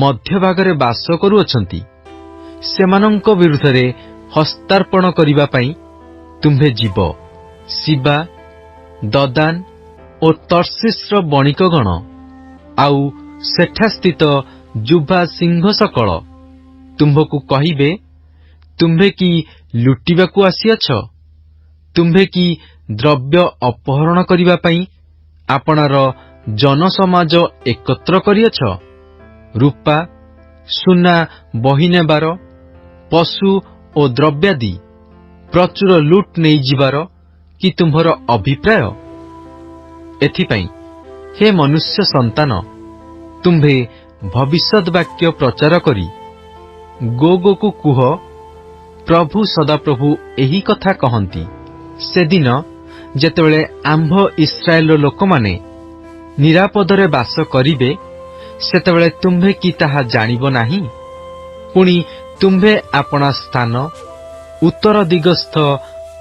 ମଧ୍ୟଭାଗରେ ବାସ କରୁଅଛନ୍ତି, ସେମାନଙ୍କ ବିରୁଦ୍ଧରେ ହସ୍ତାର୍ପଣ କରିବା ପାଇଁ ତୁମ୍ଭେ ଯିବ। ଶିବା, ଦଦାନ ଓ ତର୍ଷିସ୍ର ବଣିକଗଣ ଆଉ ସେଠାସ୍ଥିତ ଯୁବା ସିଂହ ସକଳ ତୁମ୍ଭକୁ କହିବେ, ତୁମ୍ଭେ କି ଲୁଟିବାକୁ ଆସିଅଛ? ତୁମ୍ଭେ କି ଦ୍ରବ୍ୟ ଅପହରଣ କରିବା ପାଇଁ ଆପଣାର ଜନସମାଜ ଏକତ୍ର କରିଅଛ? ରୂପା ସୁନା ବହି ନେବାର, ପଶୁ ଓ ଦ୍ରବ୍ୟାଦି ପ୍ରଚୁର ଲୁଟ୍ ନେଇଯିବାର କି ତୁମ୍ଭର ଅଭିପ୍ରାୟ? ଏଥିପାଇଁ ହେ ମନୁଷ୍ୟ ସନ୍ତାନ, ତୁମ୍ଭେ ଭବିଷ୍ୟତ ବାକ୍ୟ ପ୍ରଚାର କରି ଗୋଗକୁ କୁହ, ପ୍ରଭୁ ସଦାପ୍ରଭୁ ଏହି କଥା କହନ୍ତି। ସେଦିନ ଯେତେବେଳେ ଆମ୍ଭ ଇସ୍ରାଏଲର ଲୋକମାନେ ନିରାପଦରେ ବାସ କରିବେ, ସେତେବେଳେ ତୁମ୍ଭେ କି ତାହା ଜାଣିବ ନାହିଁ? ପୁଣି ତୁମ୍ଭେ ଆପଣା ସ୍ଥାନ ଉତ୍ତର ଦିଗସ୍ଥ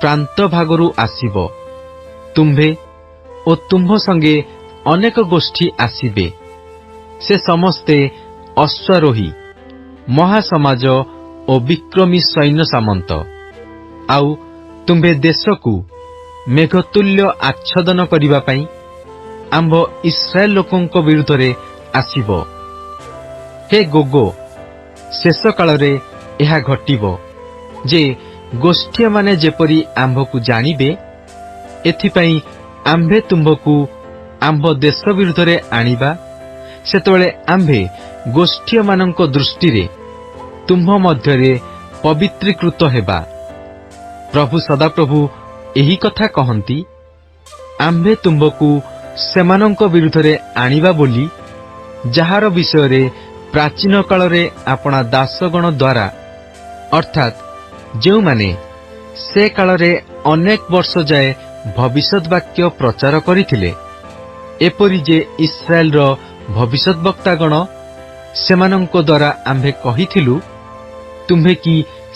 ପ୍ରାନ୍ତ ଭାଗରୁ ଆସିବ। ତୁମ୍ଭେ ଓ ତୁମ୍ଭ ସଙ୍ଗେ ଅନେକ ଗୋଷ୍ଠୀ ଆସିବେ। ସେ ସମସ୍ତେ ଅଶ୍ୱାରୋହୀ, ମହାସମାଜ ଓ ବିକ୍ରମୀ ସୈନ୍ୟ ସାମନ୍ତ। ଆଉ ତୁମ୍ଭେ ଦେଶକୁ ମେଘତୁଲ୍ୟ ଆଚ୍ଛାଦନ କରିବା ପାଇଁ ଆମ୍ଭ ଇସ୍ରାଏଲ ଲୋକଙ୍କ ବିରୁଦ୍ଧରେ ଆସିବ। ହେ ଗୋଗୋ, ଶେଷ କାଳରେ ଏହା ଘଟିବ ଯେ ଗୋଷ୍ଠୀମାନେ ଯେପରି ଆମ୍ଭକୁ ଜାଣିବେ, ଏଥିପାଇଁ ଆମ୍ଭେ ତୁମ୍ଭକୁ ଆମ୍ଭ ଦେଶ ବିରୁଦ୍ଧରେ ଆଣିବା। ସେତେବେଳେ ଆମ୍ଭେ ଗୋଷ୍ଠୀମାନଙ୍କ ଦୃଷ୍ଟିରେ ତୁମ୍ଭ ମଧ୍ୟରେ ପବିତ୍ରୀକୃତ ହେବା। ପ୍ରଭୁ ସଦାପ୍ରଭୁ ଏହି କଥା କହନ୍ତି। ଆମ୍ଭେ ତୁମ୍ଭକୁ ସେମାନଙ୍କ ବିରୁଦ୍ଧରେ ଆଣିବା ବୋଲି, ଯାହାର ବିଷୟରେ ପ୍ରାଚୀନ କାଳରେ ଆପଣା ଦାସଗଣ ଦ୍ୱାରା, ଅର୍ଥାତ୍ ଯେଉଁମାନେ ସେ କାଳରେ ଅନେକ ବର୍ଷ ଯାଏ ଭବିଷ୍ୟତ ବାକ୍ୟ ପ୍ରଚାର କରିଥିଲେ, ଏପରି ଯେ ଇସ୍ରାଏଲର ଭବିଷ୍ୟତ ବକ୍ତାଗଣ, ସେମାନଙ୍କ ଦ୍ୱାରା ଆମ୍ଭେ କହିଥିଲୁ, ତୁମ୍ଭେ କି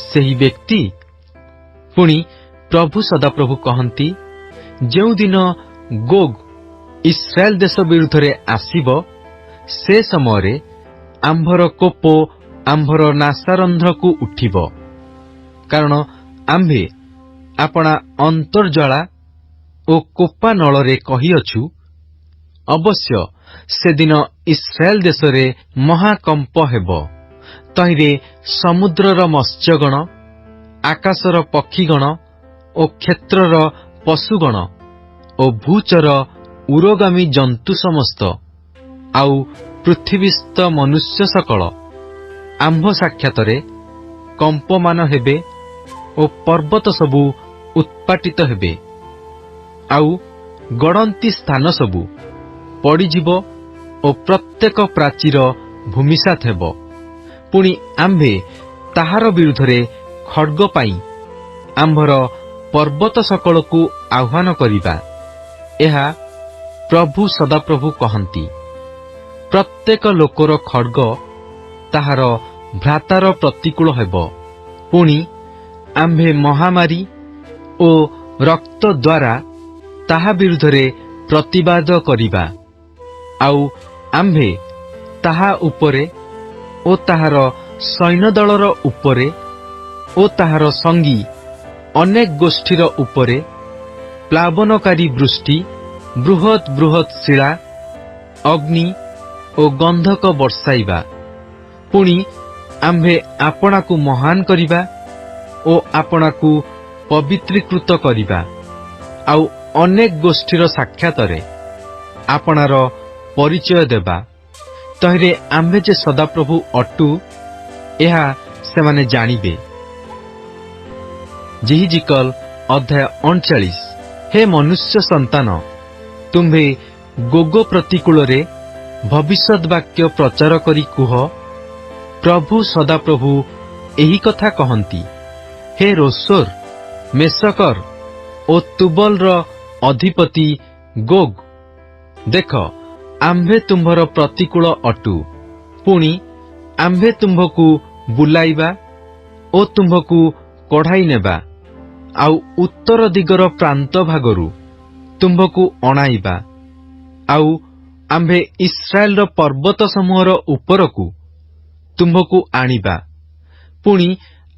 ସେହି ବ୍ୟକ୍ତି? ପୁଣି ପ୍ରଭୁ ସଦାପ୍ରଭୁ କହନ୍ତି, ଯେଉଁଦିନ ଗୋଗ୍ ଇସ୍ରାଏଲ ଦେଶ ବିରୁଦ୍ଧରେ ଆସିବ, ସେ ସମୟରେ ଆମ୍ଭର କୋପ ଆମ୍ଭର ନାସାରନ୍ଧ୍ରକୁ ଉଠିବ। କାରଣ ଆମ୍ଭେ ଆପଣା ଅନ୍ତର୍ଜଳା ଓ କୋପା ନଳରେ କହିଅଛୁ, ଅବଶ୍ୟ ସେଦିନ ଇସ୍ରାଏଲ ଦେଶରେ ମହାକମ୍ପ ହେବ। ତହିଁରେ ସମୁଦ୍ରର ମତ୍ସ୍ୟଗଣ, ଆକାଶର ପକ୍ଷୀଗଣ ଓ କ୍ଷେତ୍ରର ପଶୁଗଣ ଓ ଭୂଚର ଉରୋଗାମୀ ଜନ୍ତୁ ସମସ୍ତ, ଆଉ ପୃଥିବୀସ୍ଥ ମନୁଷ୍ୟ ସକଳ ଆମ୍ଭ ସାକ୍ଷାତରେ କମ୍ପମାନ ହେବେ ଓ ପର୍ବତ ସବୁ ଉତ୍ପାଟିତ ହେବେ, ଆଉ ଗଡ଼ନ୍ତି ସ୍ଥାନ ସବୁ ପଡ଼ିଯିବ ଓ ପ୍ରତ୍ୟେକ ପ୍ରାଚୀର ଭୂମିସାତ ହେବ। ପୁଣି ଆମ୍ଭେ ତାହାର ବିରୁଦ୍ଧରେ ଖଡ୍ଗ ପାଇଁ ଆମ୍ଭର ପର୍ବତ ସକଳକୁ ଆହ୍ୱାନ କରିବା। ଏହା ପ୍ରଭୁ ସଦାପ୍ରଭୁ କହନ୍ତି। ପ୍ରତ୍ୟେକ ଲୋକର ଖଡ୍ଗ ତାହାର ଭ୍ରାତାର ପ୍ରତିକୂଳ ହେବ। ପୁଣି ଆମ୍ଭେ ମହାମାରୀ ଓ ରକ୍ତ ଦ୍ୱାରା ତାହା ବିରୁଦ୍ଧରେ ପ୍ରତିବାଦ କରିବା। ଆଉ ଆମ୍ଭେ ତାହା ଉପରେ ଓ ତାହାର ସୈନ୍ୟଦଳର ଉପରେ ଓ ତାହାର ସଙ୍ଗୀ ଅନେକ ଗୋଷ୍ଠୀର ଉପରେ ପ୍ଲାବନକାରୀ ବୃଷ୍ଟି, ବୃହତ୍ ବୃହତ୍ ଶିଳା, ଅଗ୍ନି ଓ ଗନ୍ଧକ ବର୍ଷାଇବା। ପୁଣି ଆମ୍ଭେ ଆପଣାକୁ ମହାନ କରିବା ଓ ଆପଣାକୁ ପବିତ୍ରୀକୃତ କରିବା, ଆଉ ଅନେକ ଗୋଷ୍ଠୀର ସାକ୍ଷାତରେ ଆପଣାର ପରିଚୟ ଦେବା। ତହିଁରେ ଆମ୍ଭେ ଯେ ସଦାପ୍ରଭୁ ଅଟୁ, ଏହା ସେମାନେ ଜାଣିବେ। ଯେହିଜିକଲ ଅଧ୍ୟାୟ 39। ହେ ମନୁଷ୍ୟ ସନ୍ତାନ, ତୁମ୍ଭେ ଗୋଗ ପ୍ରତିକୂଳରେ ଭବିଷ୍ୟତ୍ ବାକ୍ୟ ପ୍ରଚାର କରି କୁହ, ପ୍ରଭୁ ସଦାପ୍ରଭୁ ଏହି କଥା କହନ୍ତି। ହେ ରୋସୋର, ମେସକର ଓ ତୁବଲର ଅଧିପତି ଗୋଗ୍, ଦେଖ, ଆମ୍ଭେ ତୁମ୍ଭର ପ୍ରତିକୂଳ ଅଟୁ। ପୁଣି ଆମ୍ଭେ ତୁମ୍ଭକୁ ବୁଲାଇବା ଓ ତୁମ୍ଭକୁ କଢ଼ାଇ ନେବା, ଆଉ ଉତ୍ତର ଦିଗର ପ୍ରାନ୍ତ ଭାଗରୁ ତୁମ୍ଭକୁ ଅଣାଇବା। ଆଉ ଆମ୍ଭେ ଇସ୍ରାଏଲର ପର୍ବତ ସମୂହର ଉପରକୁ ତୁମ୍ଭକୁ ଆଣିବା। ପୁଣି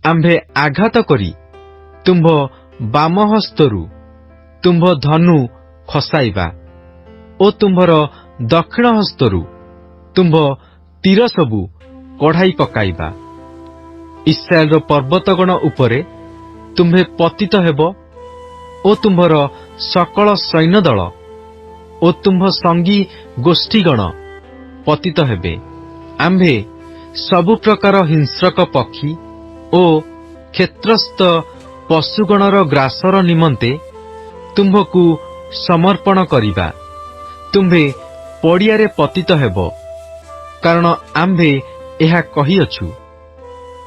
ଆମ୍ଭେ ଆଘାତ କରି ତୁମ୍ଭ ବାମ ହସ୍ତରୁ ତୁମ୍ଭ ଧନୁ ଖସାଇବା ଓ ତୁମ୍ଭର ଦକ୍ଷିଣ ହସ୍ତରୁ ତୁମ୍ଭ ତୀର ସବୁ କଢ଼ାଇ ପକାଇବା। ଇସ୍ରାଏଲର ପର୍ବତଗଣ ଉପରେ ତୁମ୍ଭେ ପତିତ ହେବ ଓ ତୁମ୍ଭର ସକଳ ସୈନ୍ୟଦଳ ଓ ତୁମ୍ଭ ସଙ୍ଗୀ ଗୋଷ୍ଠୀଗଣ ପତିତ ହେବେ। ଆମ୍ଭେ ସବୁ ପ୍ରକାର ହିଂସ୍ରକ ପକ୍ଷୀ ଓ କ୍ଷେତ୍ରସ୍ଥ ପଶୁଗଣର ଗ୍ରାସର ନିମନ୍ତେ ତୁମ୍ଭକୁ ସମର୍ପଣ କରିବା। ତୁମ୍ଭେ ପଡ଼ିଆରେ ପତିତ ହେବ, କାରଣ ଆମ୍ଭେ ଏହା କହିଅଛୁ।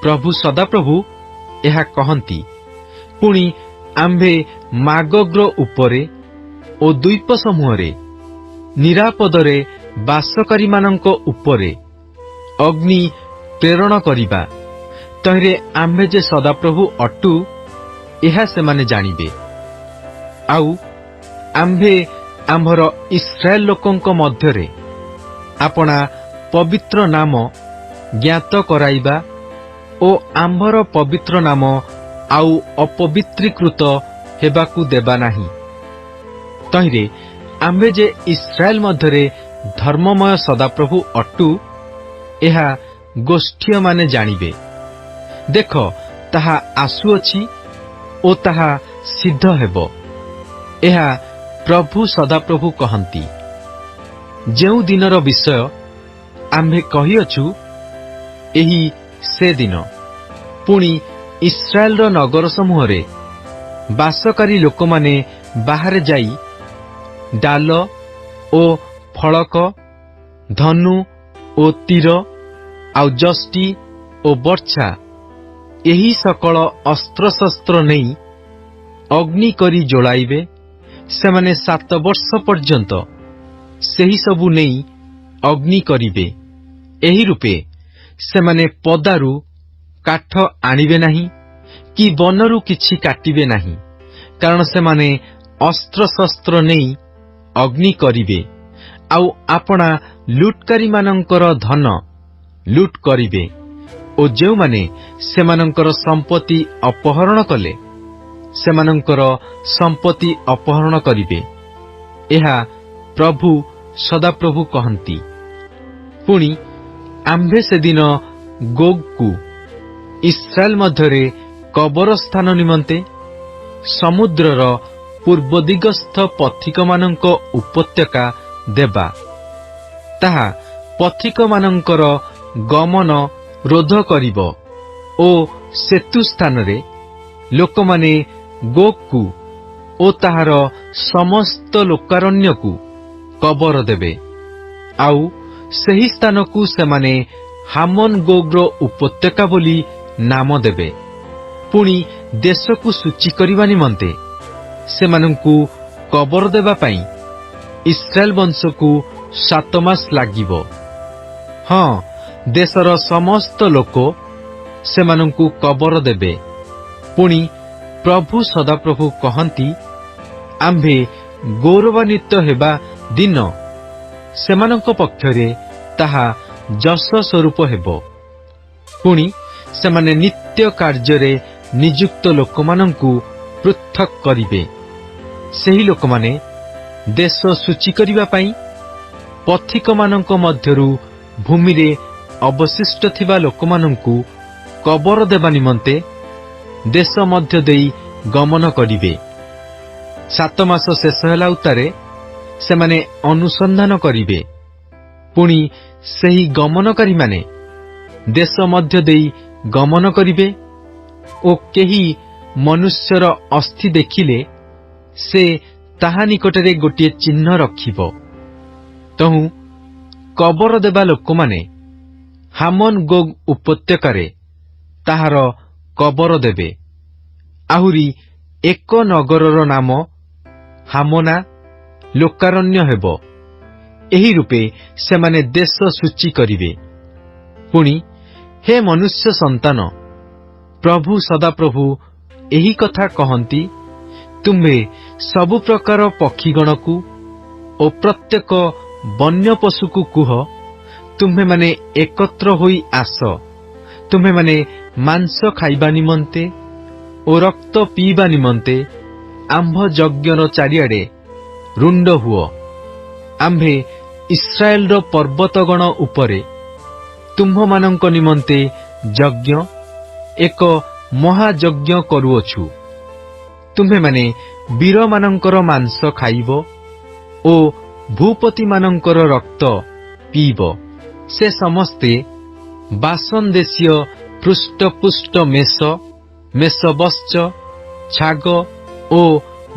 ପ୍ରଭୁ ସଦାପ୍ରଭୁ ଏହା କହନ୍ତି। ପୁଣି ଆମ୍ଭେ ମାଗୋଗ୍ର ଉପରେ ଓ ଦ୍ୱୀପ ସମୂହରେ ନିରାପଦରେ ବାସକାରୀମାନଙ୍କ ଉପରେ ଅଗ୍ନି ପ୍ରେରଣ କରିବା। ତହିଁରେ ଆମ୍ଭେ ଯେ ସଦାପ୍ରଭୁ ଅଟୁ, ଏହା ସେମାନେ ଜାଣିବେ। ଆଉ ଆମ୍ଭେ ଆମ୍ଭର ଇସ୍ରାଏଲ ଲୋକଙ୍କ ମଧ୍ୟରେ ଆପଣା ପବିତ୍ର ନାମ ଜ୍ଞାତ କରାଇବା ଓ ଆମ୍ଭର ପବିତ୍ର ନାମ ଆଉ ଅପବିତ୍ରୀକୃତ ହେବାକୁ ଦେବା ନାହିଁ। ତହିଁରେ ଆମ୍ଭେ ଯେ ଇସ୍ରାଏଲ ମଧ୍ୟରେ ଧର୍ମମୟ ସଦାପ୍ରଭୁ ଅଟୁ, ଏହା ଗୋଷ୍ଠୀୟମାନେ ଜାଣିବେ। ଦେଖ, ତାହା ଆସୁଅଛି ଓ ତାହା ସିଦ୍ଧ ହେବ। ଏହା ପ୍ରଭୁ ସଦାପ୍ରଭୁ କହନ୍ତି। ଯେଉଁ ଦିନର ବିଷୟ ଆମ୍ଭେ କହିଅଛୁ, ଏହି ସେ ଦିନ। ପୁଣି ଇସ୍ରାଏଲର ନଗର ସମୂହରେ ବାସକାରୀ ଲୋକମାନେ ବାହାରେ ଯାଇ ଡାଲ ଓ ଫଳକ, ଧନୁ ଓ ତୀର, ଆଉ ଯଷ୍ଟି ଓ ବର୍ଚ୍ଛା, ଏହି ସକଳ ଅସ୍ତ୍ରଶସ୍ତ୍ର ନେଇ ଅଗ୍ନି କରି ଜଳାଇବେ। ସେମାନେ 7 ବର୍ଷ ପର୍ଯ୍ୟନ୍ତ ସେହି ସବୁ ନେଇ ଅଗ୍ନି କରିବେ। ଏହି ରୂପେ ସେମାନେ ପଦାରୁ କାଠ ଆଣିବେ ନାହିଁ, କି ବନରୁ କିଛି କାଟିବେ ନାହିଁ, କାରଣ ସେମାନେ ଅସ୍ତ୍ରଶସ୍ତ୍ର ନେଇ ଅଗ୍ନି କରିବେ, ଆଉ ଆପଣା ଲୁଟକାରୀମାନଙ୍କର ଧନ ଲୁଟ କରିବେ। ଓ ଯେଉଁମାନେ ସେମାନଙ୍କର ସମ୍ପତ୍ତି ଅପହରଣ କଲେ, ସେମାନଙ୍କର ସମ୍ପତ୍ତି ଅପହରଣ କରିବେ। ଏହା ପ୍ରଭୁ ସଦାପ୍ରଭୁ କହନ୍ତି। ପୁଣି ଆମ୍ଭେ ସେଦିନ ଗୋଗ୍‌କୁ ଇସ୍ରାଏଲ ମଧ୍ୟରେ କବରସ୍ଥାନ ନିମନ୍ତେ ସମୁଦ୍ରର ପୂର୍ବ ଦିଗସ୍ଥ ପଥିକମାନଙ୍କ ଉପତ୍ୟକା ଦେବା। ତାହା ପଥିକମାନଙ୍କର ଗମନ ରୋଧ କରିବ ଓ ସେତୁ ସ୍ଥାନରେ ଲୋକମାନେ ଗୋଗ୍‌କୁ ଓ ତାହାର ସମସ୍ତ ଲୋକାରଣ୍ୟକୁ କବର ଦେବେ। ଆଉ ସେହି ସ୍ଥାନକୁ ସେମାନେ ହାମନ ଗୋଗ୍‌ର ଉପତ୍ୟକା ବୋଲି ନାମ ଦେବେ। ପୁଣି ଦେଶକୁ ସୂଚୀ କରିବା ନିମନ୍ତେ ସେମାନଙ୍କୁ କବର ଦେବା ପାଇଁ ଇସ୍ରାଏଲ ବଂଶକୁ 7 ମାସ ଲାଗିବ। ହଁ, ଦେଶର ସମସ୍ତ ଲୋକ ସେମାନଙ୍କୁ କବର ଦେବେ। ପୁଣି ପ୍ରଭୁ ସଦାପ୍ରଭୁ କହନ୍ତି, ଆମ୍ଭେ ଗୌରବାନ୍ୱିତ ହେବା ଦିନ ସେମାନଙ୍କ ପକ୍ଷରେ ତାହା ଯଶ ସ୍ୱରୂପ ହେବ। ପୁଣି ସେମାନେ ନିତ୍ୟ କାର୍ଯ୍ୟରେ ନିଯୁକ୍ତ ଲୋକମାନଙ୍କୁ ପୃଥକ୍ କରିବେ। ସେହି ଲୋକମାନେ ଦେଶ ସୂଚୀ କରିବା ପାଇଁ ପଥିକମାନଙ୍କ ମଧ୍ୟରୁ ଭୂମିରେ ଅବଶିଷ୍ଟ ଥିବା ଲୋକମାନଙ୍କୁ କବର ଦେବା ନିମନ୍ତେ ଦେଶ ମଧ୍ୟ ଦେଇ ଗମନ କରିବେ। 7 ମାସ ଶେଷ ହେଲା ଉତ୍ତାରେ ସେମାନେ ଅନୁସନ୍ଧାନ କରିବେ। ପୁଣି ସେହି ଗମନକାରୀମାନେ ଦେଶ ମଧ୍ୟ ଦେଇ ଗମନ କରିବେ ଓ କେହି ମନୁଷ୍ୟର ଅସ୍ଥି ଦେଖିଲେ ସେ ତାହା ନିକଟରେ ଗୋଟିଏ ଚିହ୍ନ ରଖିବ। ତହୁଁ କବର ଦେବା ଲୋକମାନେ ହାମନ ଗୋଗ୍ ଉପତ୍ୟକାରେ ତାହାର କବର ଦେବେ। ଆହୁରି ଏକ ନଗରର ନାମ ହାମନା ଲୋକାରଣ୍ୟ ହେବ। ଏହି ରୂପେ ସେମାନେ ଦେଶ ସୂଚୀ କରିବେ। ପୁଣି ହେ ମନୁଷ୍ୟ ସନ୍ତାନ, ପ୍ରଭୁ ସଦାପ୍ରଭୁ ଏହି କଥା କହନ୍ତି, ତୁମ୍ଭେ ସବୁ ପ୍ରକାର ପକ୍ଷୀଗଣକୁ ଓ ପ୍ରତ୍ୟେକ ବନ୍ୟ ପଶୁକୁ କୁହ, ତୁମ୍ଭେମାନେ ଏକତ୍ର ହୋଇ ଆସ। ତୁମ୍ଭେମାନେ ମାଂସ ଖାଇବା ନିମନ୍ତେ ଓ ରକ୍ତ ପିଇବା ନିମନ୍ତେ ଆମ୍ଭ ଯଜ୍ଞର ଚାରିଆଡ଼େ ରୁଣ୍ଡ ହୁଅ। ଆମ୍ଭେ ଇସ୍ରାଏଲର ପର୍ବତଗଣ ଉପରେ ତୁମ୍ଭମାନଙ୍କ ନିମନ୍ତେ ଯଜ୍ଞ, ଏକ ମହାଯଜ୍ଞ କରୁଅଛୁ। ତୁମ୍ଭେମାନେ ବୀରମାନଙ୍କର ମାଂସ ଖାଇବ ଓ ଭୂପତିମାନଙ୍କର ରକ୍ତ ପିଇବ। ସେ ସମସ୍ତେ ବାସନ ଦେଶୀୟ ପୃଷ୍ଟପୁଷ୍ଟ ମେଷ, ମେଷବତ୍ସ, ଛାଗ ଓ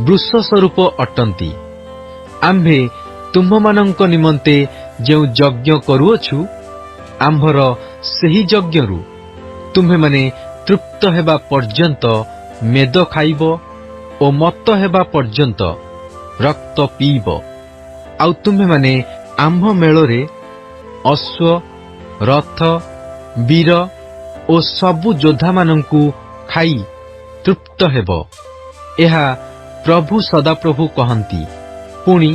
ବୃଷ ସ୍ୱରୂପ ଅଟନ୍ତି। ଆମ୍ଭେ ତୁମ୍ଭମାନଙ୍କ ନିମନ୍ତେ ଯେଉଁ ଯଜ୍ଞ କରୁଅଛୁ, ଆମ୍ଭର ସେହି ଯଜ୍ଞରୁ ତୁମ୍ଭେମାନେ ତୃପ୍ତ ହେବା ପର୍ଯ୍ୟନ୍ତ ମେଦ ଖାଇବ ଓ ମତ୍ତ ହେବା ପର୍ଯ୍ୟନ୍ତ ରକ୍ତ ପିଇବ। ଆଉ ତୁମ୍ଭେମାନେ ଆମ୍ଭ ମେଳରେ ଅଶ୍ୱ, ରଥ, ବୀର ଓ ସବୁ ଯୋଦ୍ଧାମାନଙ୍କୁ ଖାଇ ତୃପ୍ତ ହେବ। ଏହା ପ୍ରଭୁ ସଦାପ୍ରଭୁ କହନ୍ତି। ପୁଣି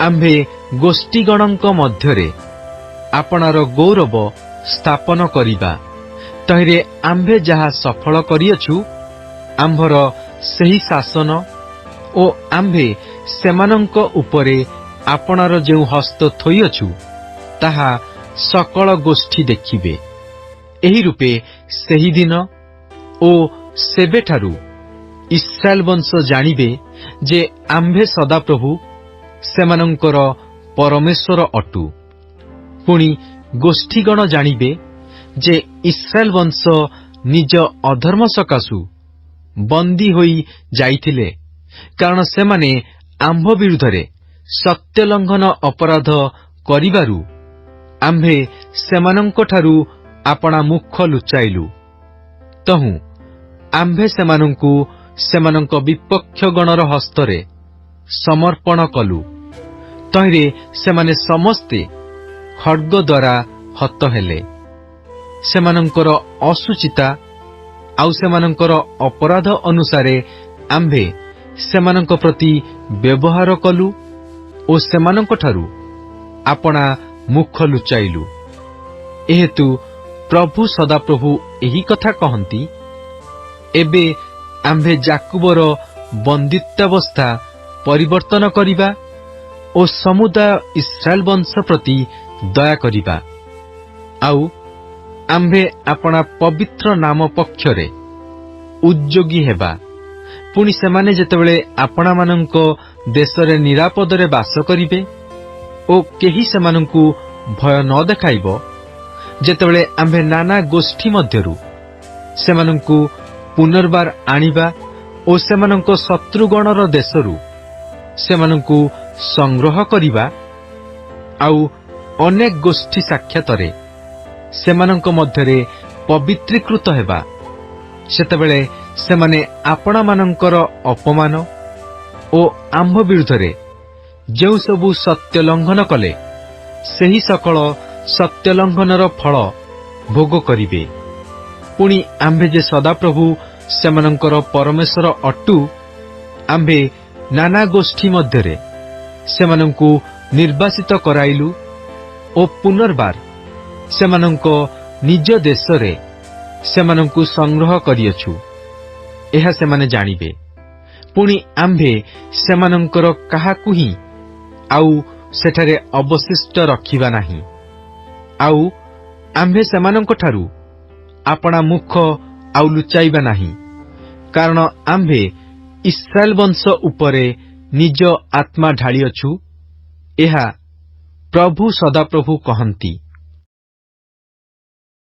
ଆମ୍ଭେ ଗୋଷ୍ଠୀଗଣଙ୍କ ମଧ୍ୟରେ ଆପଣାର ଗୌରବ ସ୍ଥାପନ କରିବା। ତହିଁରେ ଆମ୍ଭେ ଯାହା ସଫଳ କରିଅଛୁ, ଆମ୍ଭର ସେହି ଶାସନ ଓ ଆମ୍ଭେ ସେମାନଙ୍କ ଉପରେ ଆପଣାର ଯେଉଁ ହସ୍ତ ଥୋଇଅଛୁ, ତାହା ସକଳ ଗୋଷ୍ଠୀ ଦେଖିବେ। ଏହି ରୂପେ ସେହିଦିନ ଓ ସେବେଠାରୁ ଇସ୍ରାଏଲ ବଂଶ ଜାଣିବେ ଯେ ଆମ୍ଭେ ସଦାପ୍ରଭୁ ସେମାନଙ୍କର ପରମେଶ୍ୱର ଅଟୁ। ପୁଣି ଗୋଷ୍ଠୀଗଣ ଜାଣିବେ ଯେ ଇସ୍ରାଏଲ ବଂଶ ନିଜ ଅଧର୍ମ ସକାଶୁ ବନ୍ଦୀ ହୋଇ ଯାଇଥିଲେ, କାରଣ ସେମାନେ ଆମ୍ଭ ବିରୁଦ୍ଧରେ ସତ୍ୟଲଙ୍ଘନ ଅପରାଧ କରିବାରୁ ଆମ୍ଭେ ସେମାନଙ୍କଠାରୁ ଆପଣା ମୁଖ ଲୁଚାଇଲୁ। ତହୁଁ ଆମ୍ଭେ ସେମାନଙ୍କୁ ସେମାନଙ୍କ ବିପକ୍ଷ ଗଣର ହସ୍ତରେ ସମର୍ପଣ କଲୁ। ତହିଁରେ ସେମାନେ ସମସ୍ତେ ଖଡ୍ଗ ଦ୍ୱାରା ହତ ହେଲେ। ସେମାନଙ୍କର ଅସୁଚିତା ଆଉ ସେମାନଙ୍କର ଅପରାଧ ଅନୁସାରେ ଆମ୍ଭେ ସେମାନଙ୍କ ପ୍ରତି ବ୍ୟବହାର କଲୁ ଓ ସେମାନଙ୍କଠାରୁ ଆପଣା ମୁଖ ଲୁଚାଇଲୁ। ଏହେତୁ ପ୍ରଭୁ ସଦାପ୍ରଭୁ ଏହି କଥା କହନ୍ତି, ଏବେ आम्भे जाकुबर बंदित्वावस्था परिवर्तन करिबा ओ समुदाय इस्राएल वंश प्रति दया करिबा। आउ आम्भे अपना पवित्र नाम पक्षरे उद्योगी हेबा। पुणी सेमाने जेतेबेले आपणा मानंको देशरे निरापदरे बास करिबे ओ केही सेमानंकु भय न देखाइबो, जेतेबेले आम्भे नाना गोष्ठी मध्यरु सेमानंकु पुनर्बार आनिबा ओ सेमानंको शत्रुगणर देशरु सेमानंकु संग्रह करिबा, आउ अनेक गोष्ठी साक्षातरे सेमानंको मध्यरे पवित्रीकृत हेबा, सेतेबेले सेमाने आपणा मानंकर अपमान ओ आम्भ विरुद्धरे जेउ सबु सत्य लंघन कले सेही सकल सत्य लंघनर फल भोग करिबे। पुणी आम्भे जे सदाप्रभु सेमानंकर परमेश्वर अटु, आम्भे नाना गोष्ठी मध्यरे सेमानंकु निर्वासित कराइलु ओ पुनर्बार सेमानंको निज देशरे सेमानंकु संग्रह करियछु, एहा सेमाने जानिबे। पुणी आम्भे सेमानंकर काहाकु ही आउ सेठारे अवशिष्ट रखिबा नाही, आउ आम्भे सेमानंक ठारू आपणा मुख आउ लुचाइबा नाही, कारण आम्भे इस्राएल वंश उपरे निज आत्मा ढाळिअछु, एहा प्रभु सदाप्रभु कहंती।